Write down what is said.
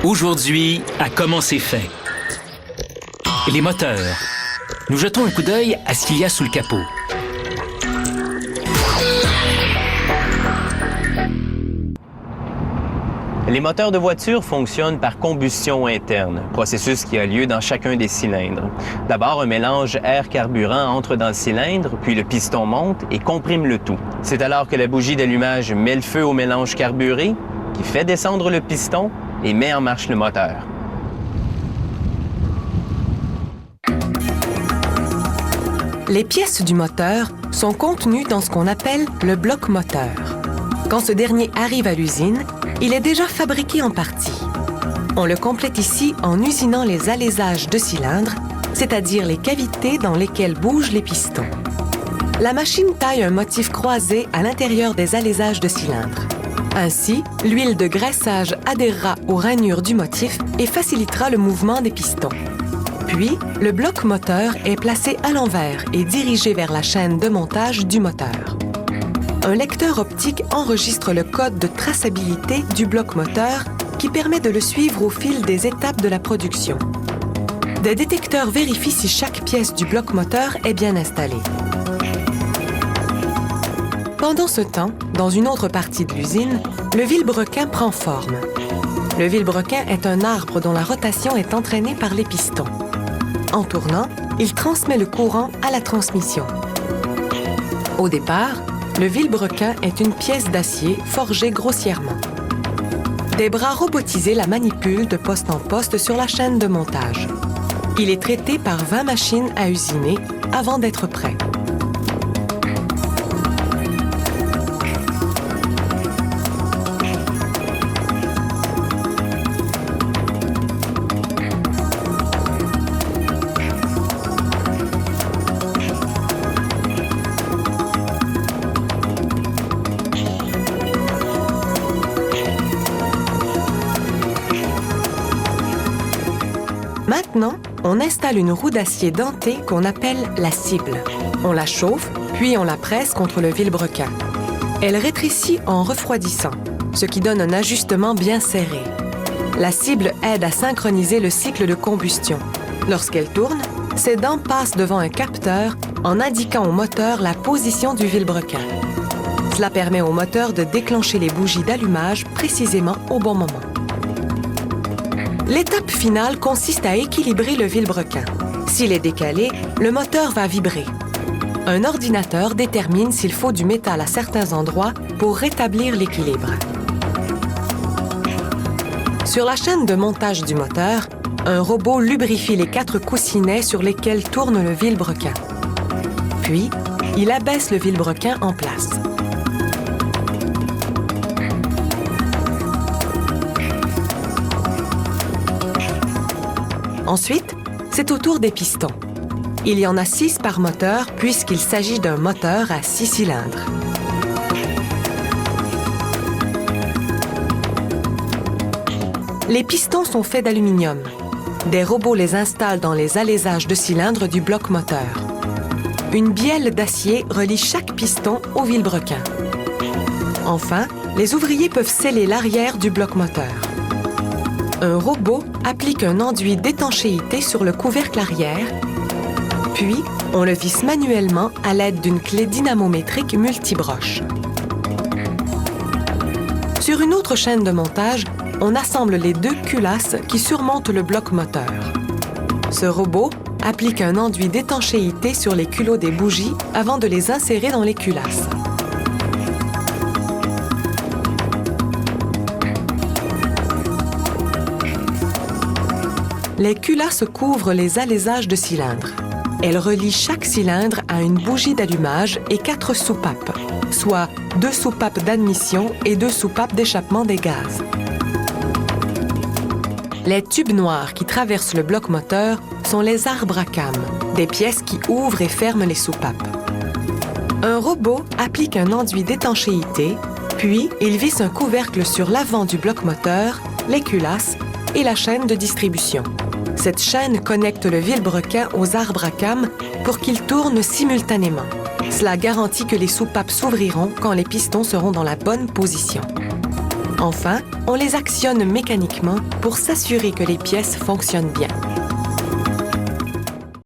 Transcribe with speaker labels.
Speaker 1: Aujourd'hui, à Comment c'est fait. Les moteurs. Nous jetons un coup d'œil à ce qu'il y a sous le capot.
Speaker 2: Les moteurs de voiture fonctionnent par combustion interne, processus qui a lieu dans chacun des cylindres. D'abord, un mélange air-carburant entre dans le cylindre, puis le piston monte et comprime le tout. C'est alors que la bougie d'allumage met le feu au mélange carburé, qui fait descendre le piston et met en marche le moteur.
Speaker 3: Les pièces du moteur sont contenues dans ce qu'on appelle le bloc moteur. Quand ce dernier arrive à l'usine, il est déjà fabriqué en partie. On le complète ici en usinant les alaisages de cylindres, c'est-à-dire les cavités dans lesquelles bougent les pistons. La machine taille un motif croisé à l'intérieur des alaisages de cylindres. Ainsi, l'huile de graissage adhérera aux rainures du motif et facilitera le mouvement des pistons. Puis, le bloc moteur est placé à l'envers et dirigé vers la chaîne de montage du moteur. Un lecteur optique enregistre le code de traçabilité du bloc moteur qui permet de le suivre au fil des étapes de la production. Des détecteurs vérifient si chaque pièce du bloc moteur est bien installée. Pendant ce temps, dans une autre partie de l'usine, le vilebrequin prend forme. Le vilebrequin est un arbre dont la rotation est entraînée par les pistons. En tournant, il transmet le courant à la transmission. Au départ, le vilebrequin est une pièce d'acier forgée grossièrement. Des bras robotisés la manipulent de poste en poste sur la chaîne de montage. Il est traité par 20 machines à usiner avant d'être prêt. Maintenant, on installe une roue d'acier dentée qu'on appelle la cible. On la chauffe, puis on la presse contre le vilebrequin. Elle rétrécit en refroidissant, ce qui donne un ajustement bien serré. La cible aide à synchroniser le cycle de combustion. Lorsqu'elle tourne, ses dents passent devant un capteur en indiquant au moteur la position du vilebrequin. Cela permet au moteur de déclencher les bougies d'allumage précisément au bon moment. L'étape finale consiste à équilibrer le vilebrequin. S'il est décalé, le moteur va vibrer. Un ordinateur détermine s'il faut du métal à certains endroits pour rétablir l'équilibre. Sur la chaîne de montage du moteur, un robot lubrifie les 4 coussinets sur lesquels tourne le vilebrequin. Puis, il abaisse le vilebrequin en place. Ensuite, c'est au tour des pistons. Il y en a 6 par moteur puisqu'il s'agit d'un moteur à 6 cylindres. Les pistons sont faits d'aluminium. Des robots les installent dans les alaisages de cylindres du bloc moteur. Une bielle d'acier relie chaque piston au vilebrequin. Enfin, les ouvriers peuvent sceller l'arrière du bloc moteur. Un robot applique un enduit d'étanchéité sur le couvercle arrière, puis on le visse manuellement à l'aide d'une clé dynamométrique multibroche. Sur une autre chaîne de montage, on assemble les 2 culasses qui surmontent le bloc moteur. Ce robot applique un enduit d'étanchéité sur les culots des bougies avant de les insérer dans les culasses. Les culasses couvrent les alaisages de cylindres. Elles relient chaque cylindre à une bougie d'allumage et 4 soupapes, soit 2 soupapes d'admission et 2 soupapes d'échappement des gaz. Les tubes noirs qui traversent le bloc moteur sont les arbres à cames, des pièces qui ouvrent et ferment les soupapes. Un robot applique un enduit d'étanchéité, puis il visse un couvercle sur l'avant du bloc moteur, les culasses et la chaîne de distribution. Cette chaîne connecte le vilebrequin aux arbres à cames pour qu'ils tournent simultanément. Cela garantit que les soupapes s'ouvriront quand les pistons seront dans la bonne position. Enfin, on les actionne mécaniquement pour s'assurer que les pièces fonctionnent bien.